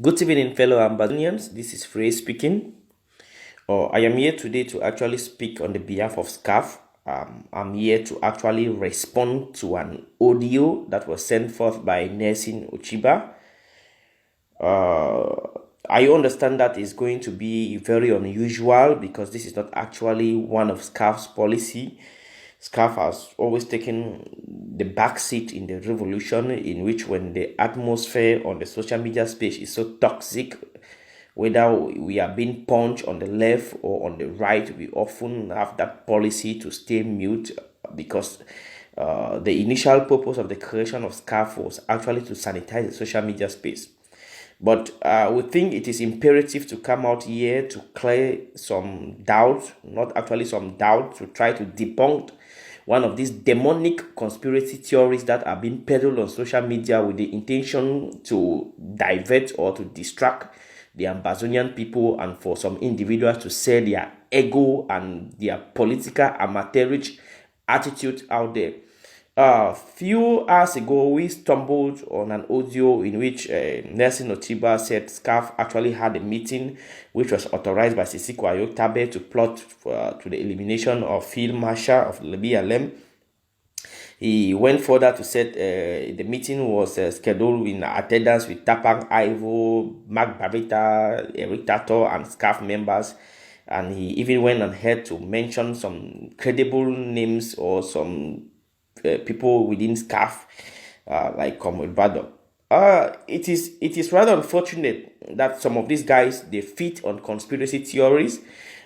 Good evening, fellow Ambazonians. This is Frey speaking. I am here today to actually speak on the behalf of SCAAF. I'm here to actually respond to an audio that was sent forth by Nelson Uchiba. I understand that is going to be very unusual because this is not actually one of SCAAF's policy. SCAAF has always taken the back seat in the revolution, in which when the atmosphere on the social media space is so toxic, whether we are being punched on the left or on the right, we often have that policy to stay mute because the initial purpose of the creation of SCAAF was actually to sanitize the social media space. But we think it is imperative to come out here to clear some doubt, not actually some doubt, to try to debunk one of these demonic conspiracy theories that are being peddled on social media with the intention to divert or to distract the Amazonian people and for some individuals to sell their ego and their political amateurish attitude out there. Few hours ago, we stumbled on an audio in which Nelson Uchiba said SCAAF actually had a meeting which was authorized by Sisiku Ayuk Tabe to plot to the elimination of Field Marshal of the BLM. He went further to say the meeting was scheduled in attendance with Tapang Ivo, Mark Barita, Eric Tato, and SCAAF members. And he even went ahead to mention some credible names or some people within SCAAF, like Comrade Vado. It is rather unfortunate that some of these guys, they feed on conspiracy theories.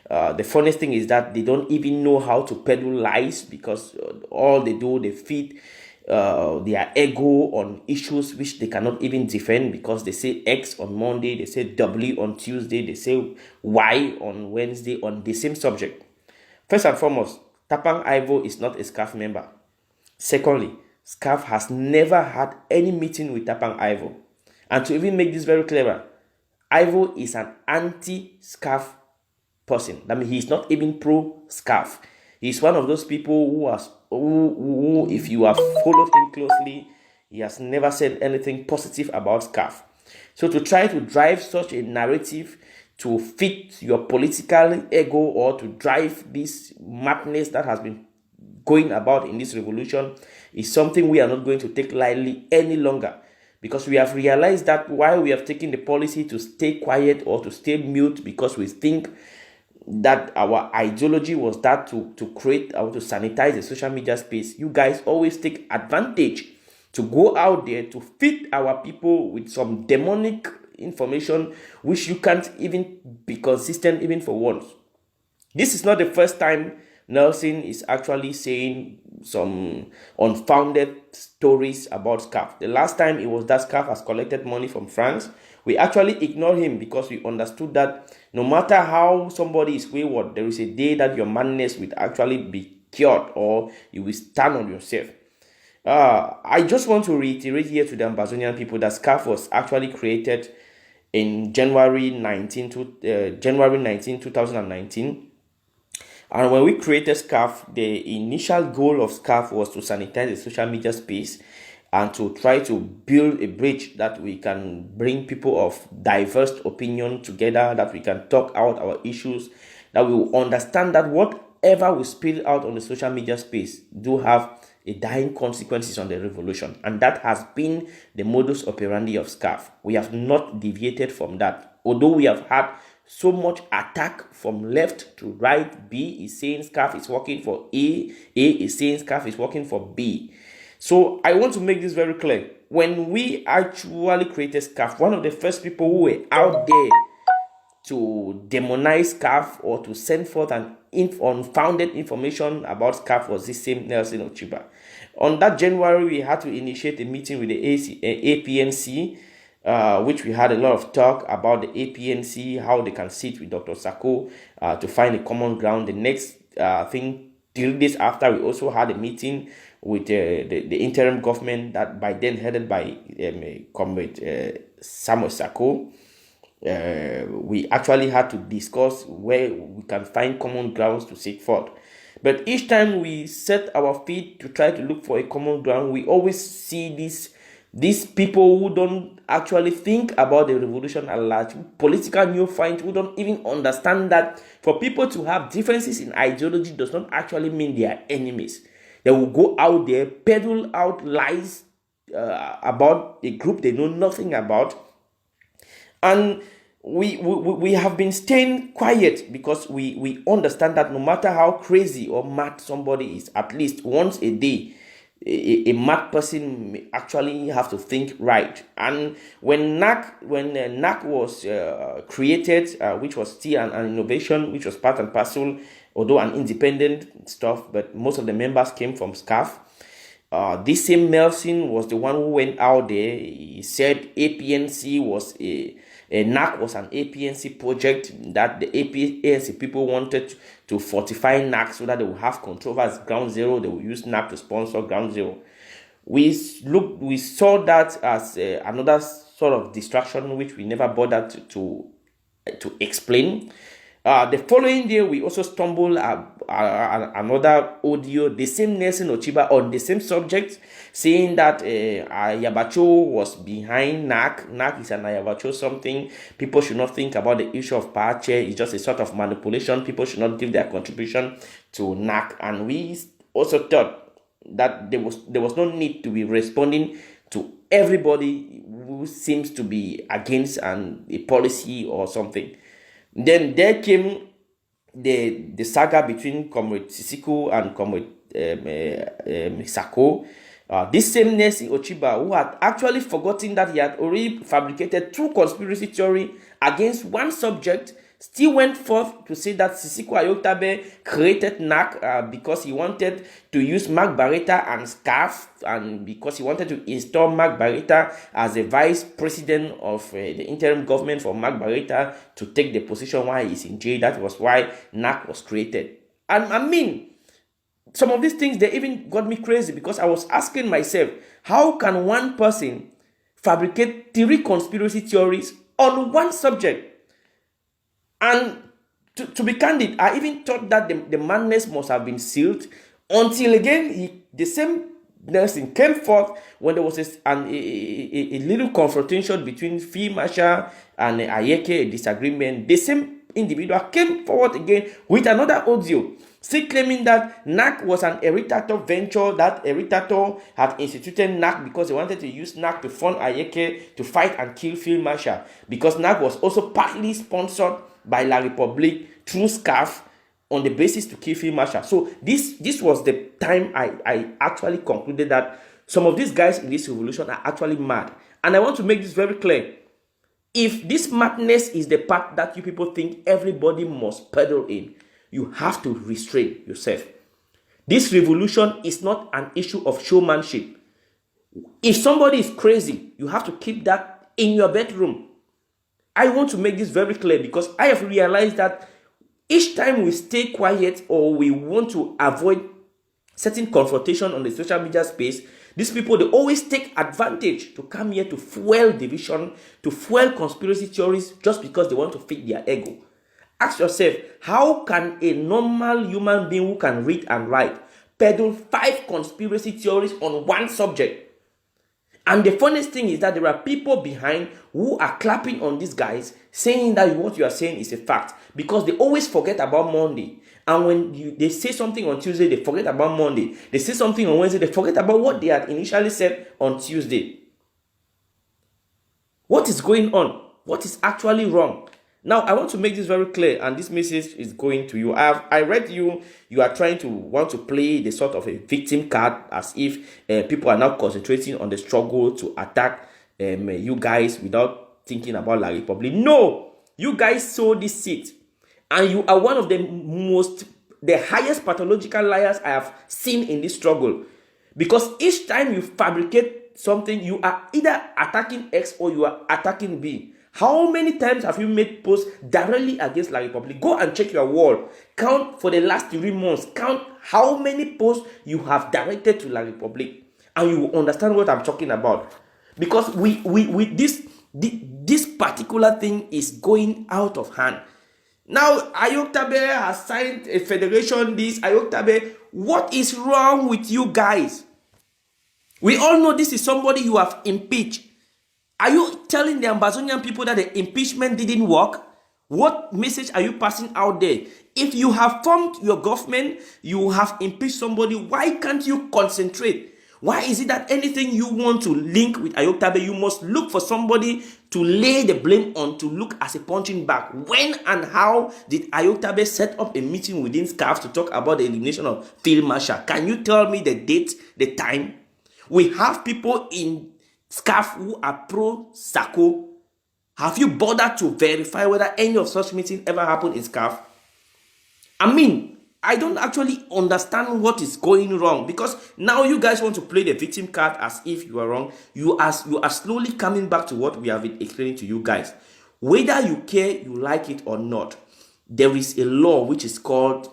The funniest thing is that they don't even know how to peddle lies because all they do, they feed their ego on issues which they cannot even defend because they say X on Monday, they say W on Tuesday, they say Y on Wednesday on the same subject. First and foremost, Tapang Ivo is not a SCAAF member. Secondly, SCAAF has never had any meeting with Tapang Ivo. And to even make this very clear, Ivo is an anti-SCAAF person. That means he's not even pro-SCAAF. He's one of those people who, if you have followed him closely, he has never said anything positive about SCAAF. So to try to drive such a narrative to fit your political ego or to drive this madness that has been going about in this revolution is something we are not going to take lightly any longer, because we have realized that while we have taken the policy to stay quiet or to stay mute because we think that our ideology was that to create or to sanitize the social media space, you guys always take advantage to go out there to feed our people with some demonic information which you can't even be consistent even for once. This is not the first time Nelson is actually saying some unfounded stories about SCAAF. The last time it was that SCAAF has collected money from France. We actually ignored him because we understood that no matter how somebody is wayward, there is a day that your madness will actually be cured or you will stand on yourself. I just want to reiterate here to the Amazonian people that SCAAF was actually created in January 19, 2019. And when we created SCAAF, the initial goal of SCAAF was to sanitize the social media space and to try to build a bridge that we can bring people of diverse opinion together, that we can talk out our issues, that we will understand that whatever we spill out on the social media space do have a dying consequences on the revolution. And that has been the modus operandi of SCAAF. We have not deviated from that. Although we have had so much attack from left to right. B is saying SCAAF is working for A. A is saying SCAAF is working for B. So I want to make this very clear. When we actually created SCAAF, one of the first people who were out there to demonize SCAAF or to send forth an unfounded information about SCAAF was this same Nelson Uchiba. On that January, we had to initiate a meeting with the APNC, which we had a lot of talk about the APNC, how they can sit with Dr. Sako to find a common ground. The next thing, 3 days after, we also had a meeting with the interim government that by then headed by Comrade Samuel Sako. We actually had to discuss where we can find common grounds to seek forth. But each time we set our feet to try to look for a common ground, we always see this These people who don't actually think about the revolution at large, political neophytes who don't even understand that for people to have differences in ideology does not actually mean they are enemies. They will go out there, peddle out lies about a group they know nothing about. And we have been staying quiet because we understand that no matter how crazy or mad somebody is, at least once a day, a mad person may actually have to think right. And when NAC was created, which was still an innovation, which was part and parcel, although an independent stuff, but most of the members came from SCAAF. This same Nelson was the one who went out there. He said APNC was a NAC was an APNC project, that the APNC people wanted to fortify NAC so that they will have control over ground zero. They will use NAC to sponsor ground zero. We saw that as another sort of distraction, which we never bothered to explain. The following day, we also stumbled another audio, the same Nelson Uchiba on the same subject, saying that Ayabacho was behind NAC. NAC is an Ayabacho something. People should not think about the issue of power chair. It's just a sort of manipulation. People should not give their contribution to NAC. And we also thought that there was no need to be responding to everybody who seems to be against a policy or something. Then there came the saga between Comrade Sisiku and Comrade Sako. This same Nelson Uchiba, who had actually forgotten that he had already fabricated two conspiracy theories against one subject, still went forth to say that Sisiku Ayuk Tabe created NAC because he wanted to use Mark Barretta and SCAAF, and because he wanted to install Mark Barretta as the vice president of the interim government for Mark Barretta to take the position while he's in jail. That was why NAC was created. And I mean, some of these things, they even got me crazy, because I was asking myself, how can one person fabricate three conspiracy theories on one subject? And to be candid, I even thought that the madness must have been sealed, until again the same Nelson came forth when there was a little confrontation between Field Marshal and Ayeke, a disagreement. The same individual came forward again with another audio, still claiming that NAC was an Eritato venture, that Eritato had instituted NAC because they wanted to use NAC to fund Ayeke to fight and kill Field Marshal, because NAC was also partly sponsored by La République through SCAAF on the basis to kill Field Marshal. So this was the time I actually concluded that some of these guys in this revolution are actually mad. And I want to make this very clear. If this madness is the path that you people think everybody must pedal in, you have to restrain yourself. This revolution is not an issue of showmanship. If somebody is crazy, you have to keep that in your bedroom. I want to make this very clear, because I have realized that each time we stay quiet or we want to avoid certain confrontation on the social media space, these people, they always take advantage to come here to fuel division, to fuel conspiracy theories, just because they want to feed their ego. Ask yourself, how can a normal human being who can read and write peddle 5 conspiracy theories on one subject? And the funniest thing is that there are people behind who are clapping on these guys, saying that what you are saying is a fact, because they always forget about Monday. And when they say something on Tuesday, they forget about Monday. They say something on Wednesday, they forget about what they had initially said on Tuesday. What is going on? What is actually wrong? Now, I want to make this very clear, and this message is going to you. I read you are trying to want to play the sort of a victim card, as if people are now concentrating on the struggle to attack you guys without thinking about La République. No, you guys sow this seed, and you are one of the highest pathological liars I have seen in this struggle. Because each time you fabricate something, you are either attacking X or you are attacking B. How many times have you made posts directly against La République? Go and check your wall. Count for the last 3 months. Count how many posts you have directed to La République, and you will understand what I'm talking about. Because this particular thing is going out of hand. Now, Ayuk Tabe has signed a federation. Ayuk Tabe, what is wrong with you guys? We all know this is somebody you have impeached. Are you telling the Ambazonian people that the impeachment didn't work? What message are you passing out there? If you have formed your government, you have impeached somebody, why can't you concentrate? Why is it that anything you want to link with Ayuk Tabe, you must look for somebody to lay the blame on, to look as a punching bag? When and how did Ayuk Tabe set up a meeting within SCAAF to talk about the elimination of Field Marshal? Can you tell me the date, the time? We have people in SCAAF who are pro-Sako. Have you bothered to verify whether any of such meetings ever happened in SCAAF? I mean, I don't actually understand what is going wrong, because now you guys want to play the victim card as if you are wrong. You are slowly coming back to what we have been explaining to you guys. Whether you care, you like it or not, there is a law which is called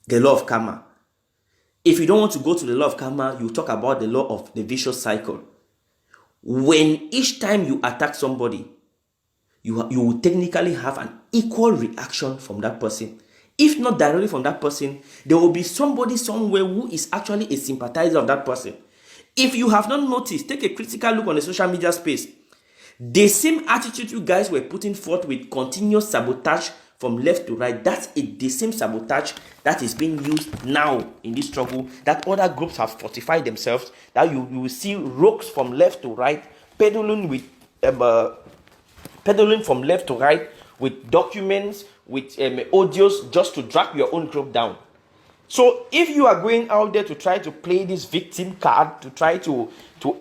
the law of karma. If you don't want to go to the law of karma, you talk about the law of the vicious cycle. When each time you attack somebody, you will technically have an equal reaction from that person. If not directly from that person, there will be somebody somewhere who is actually a sympathizer of that person. If you have not noticed, take a critical look on the social media space. The same attitude you guys were putting forth with continuous sabotage from left to right, that's the same sabotage that is being used now in this struggle, that other groups have fortified themselves, that you will see rogues from left to right peddling from left to right with documents, with audios, just to drag your own group down. So if you are going out there to try to play this victim card, to try to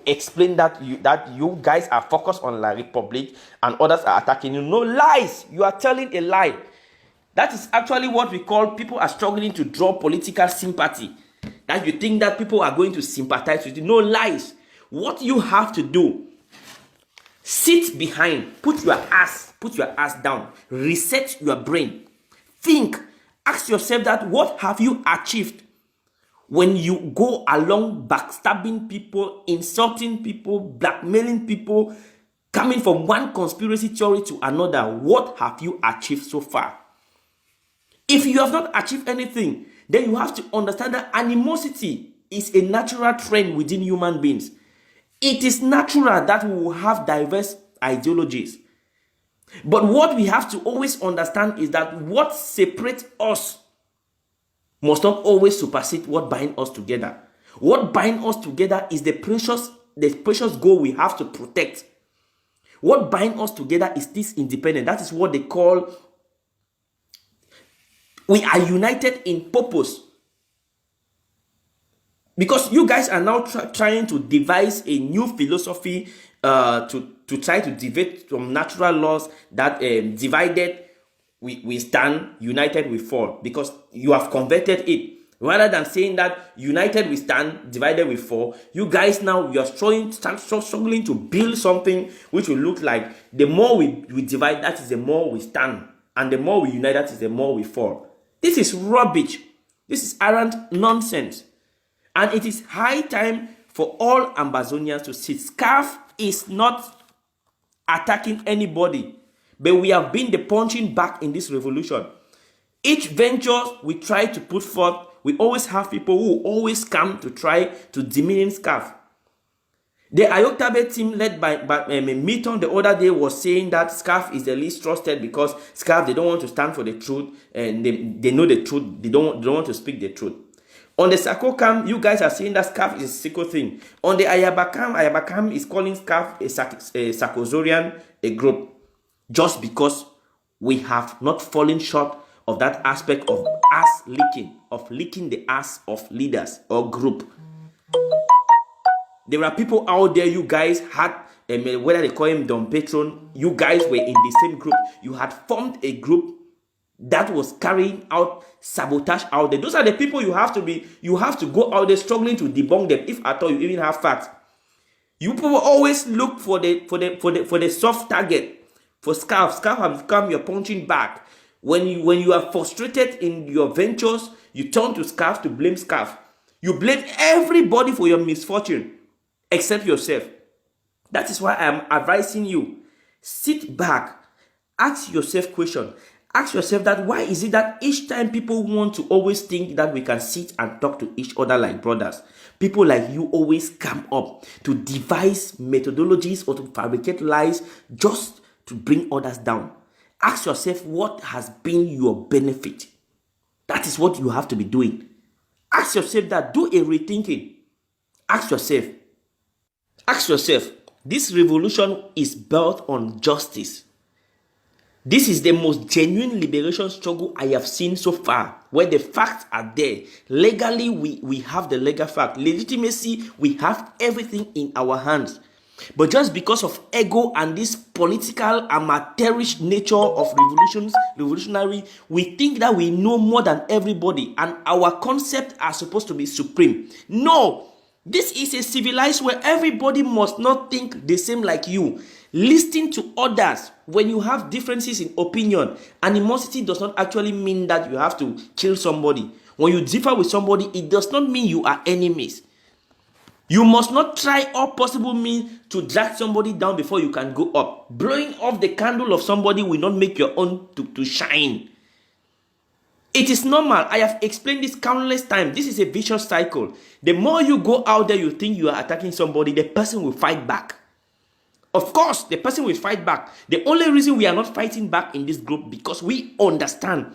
explain that you guys are focused on La Republic and others are attacking you, no, lies. You are telling a lie. That is actually what we call people are struggling to draw political sympathy. That you think that people are going to sympathize with you. No, lies. What you have to do, sit behind, put your ass down, reset your brain, think, ask yourself that what have you achieved when you go along backstabbing people, insulting people, blackmailing people, coming from one conspiracy theory to another. What have you achieved so far? If you have not achieved anything, then you have to understand that animosity is a natural trend within human beings. It is natural that we will have diverse ideologies. But what we have to always understand is that what separates us must not always supersede what binds us together. What binds us together is the precious goal we have to protect. What binds us together is this independence. That is what they call, we are united in purpose. Because you guys are now trying to devise a new philosophy to try to deviate from natural laws that divided we stand, united we fall. Because you have converted it. Rather than saying that united we stand, divided we fall, you guys now, you are struggling to build something which will look like the more we divide, that is the more we stand. And the more we unite, that is the more we fall. This is rubbish. This is arrant nonsense. And it is high time for all Ambazonians to see SCAAF is not attacking anybody, but we have been the punching back in this revolution. Each venture we try to put forth, we always have people who always come to try to diminish SCAAF. The Ayuk Tabe team led by Milton the other day was saying that SCAAF is the least trusted because SCAAF, they don't want to stand for the truth, and they know the truth. They don't want to speak the truth. On the Sako camp, you guys are saying that SCAAF is a Siko thing. On the Ayabakam is calling SCAAF a Sakozorian, a group, just because we have not fallen short of that aspect of ass licking, of licking the ass of leaders or group. There are people out there, you guys had, whether they call him Don Patron, you guys were in the same group. You had formed a group that was carrying out sabotage out there. Those are the people you have to go out there struggling to debunk them, if at all you even have facts. You people always look for the soft target. For SCAAF have become your punching bag. When you are frustrated in your ventures, you turn to SCAAF to blame SCAAF. You blame everybody for your misfortune except yourself. That is why I am advising you, sit back, ask yourself questions. Ask yourself that why is it that each time people want to always think that we can sit and talk to each other like brothers, people like you always come up to devise methodologies or to fabricate lies just to bring others down. Ask yourself what has been your benefit. That is what you have to be doing. Ask yourself that. Do a rethinking. Ask yourself, this revolution is built on justice. This is the most genuine liberation struggle I have seen so far, where the facts are there. Legally, we have the legal fact. Legitimacy, we have everything in our hands. But just because of ego and this political amateurish nature of revolutionary, we think that we know more than everybody and our concepts are supposed to be supreme. No! This is a civilized where everybody must not think the same like you. Listen to others. When you have differences in opinion, animosity does not actually mean that you have to kill somebody. When you differ with somebody, it does not mean you are enemies. You must not try all possible means to drag somebody down before you can go up. Blowing off the candle of somebody will not make your own to shine. It is normal. I have explained this countless times. This is a vicious cycle. The more you go out there, you think you are attacking somebody, the person will fight back. Of course, the person will fight back. The only reason we are not fighting back in this group because we understand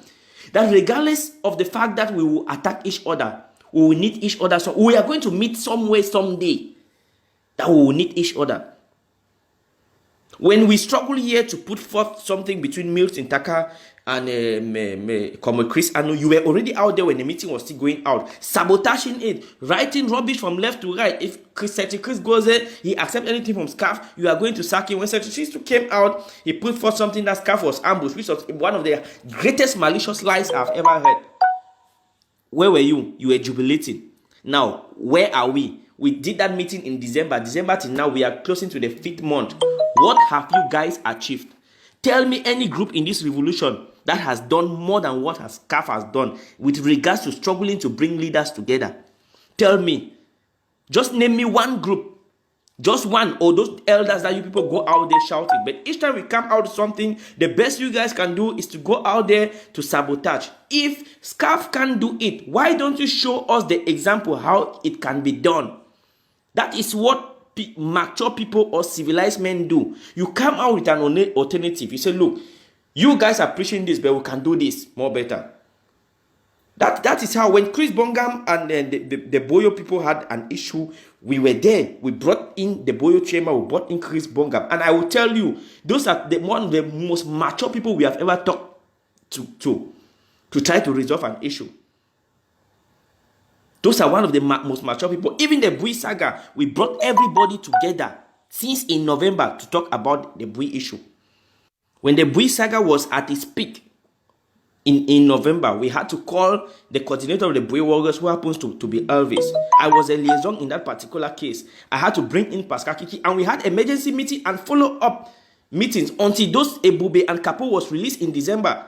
that regardless of the fact that we will attack each other, we will need each other. So we are going to meet somewhere someday that we will need each other. When we struggle here to put forth something between Mills Intaka and Comrade Chris Anu, you were already out there when the meeting was still going out, sabotaging it, writing rubbish from left to right. If Secretary Chris goes there, he accepts anything from SCAAF, you are going to sack him. When Secretary Chris came out, he put forth something that SCAAF was ambushed, which was one of the greatest malicious lies I've ever heard. Where were you? You were jubilating. Now, where are we? We did that meeting in December. December till now, we are closing to the 5th month. What have you guys achieved? Tell me any group in this revolution that has done more than what SCAAF has done with regards to struggling to bring leaders together. Tell me. Just name me one group. Just one, or those elders that you people go out there shouting. But each time we come out with something, the best you guys can do is to go out there to sabotage. If SCAAF can't do it, why don't you show us the example how it can be done? That is what mature people or civilized men do. You come out with an alternative. You say, look, you guys are preaching this, but we can do this more better. That is how when Chris Bongam and the Boyo people had an issue, we were there. We brought in the Boyo chamber, we brought in Chris Bongam. And I will tell you, those are one of the most mature people we have ever talked to try to resolve an issue. Those are one of the most mature people. Even the Bui saga, we brought everybody together since in November to talk about the Bui issue. When the Bui saga was at its peak in November, we had to call the coordinator of the Bui warriors, who happens to be Elvis. I was a liaison in that particular case. I had to bring in Pascal Kiki, and we had emergency meeting and follow-up meetings until those Ebube and Kapo was released in December.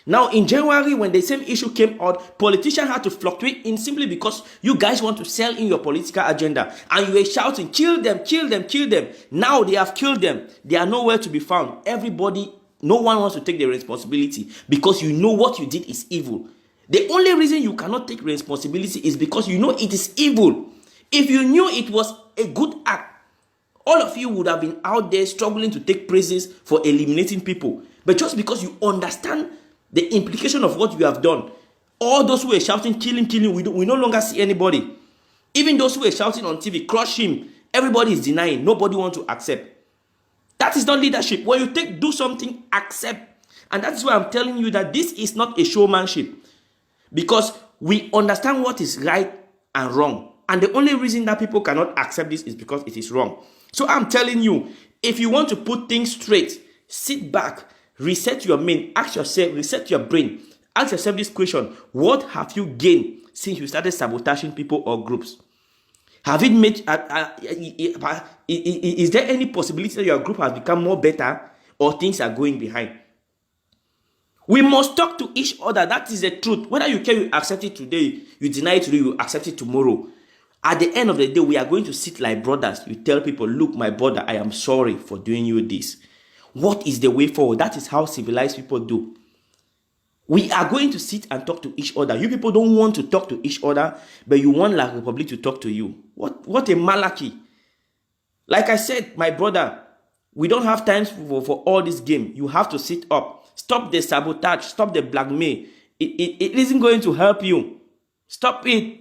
Now, in January, when the same issue came out, politicians had to fluctuate in simply because you guys want to sell in your political agenda. And you were shouting, kill them, kill them, kill them. Now they have killed them. They are nowhere to be found. Everybody, no one wants to take the responsibility because you know what you did is evil. The only reason you cannot take responsibility is because you know it is evil. If you knew it was a good act, all of you would have been out there struggling to take praises for eliminating people. But just because you understand the implication of what you have done, all those who were shouting, killing, we no longer see anybody. Even those who were shouting on TV, crush him, everybody is denying. Nobody wants to accept. That is not leadership. When you do something, accept. And that's why I'm telling you that this is not a showmanship. Because we understand what is right and wrong. And the only reason that people cannot accept this is because it is wrong. So I'm telling you, if you want to put things straight, sit back, reset your mind, ask yourself, reset your brain. Ask yourself this question: what have you gained since you started sabotaging people or groups? Have it made, is there any possibility that your group has become more better or things are going behind? We must talk to each other. That is the truth. Whether you care, you accept it today, you deny it today, you accept it tomorrow. At the end of the day, we are going to sit like brothers. You tell people, look, my brother, I am sorry for doing you this. What is the way forward? That is how civilized people do. We are going to sit and talk to each other. You people don't want to talk to each other, but you want La Republic to talk to you. What a malarkey. Like I said, my brother, we don't have time for all this game. You have to sit up. Stop the sabotage. Stop the blackmail. It isn't going to help you. Stop it.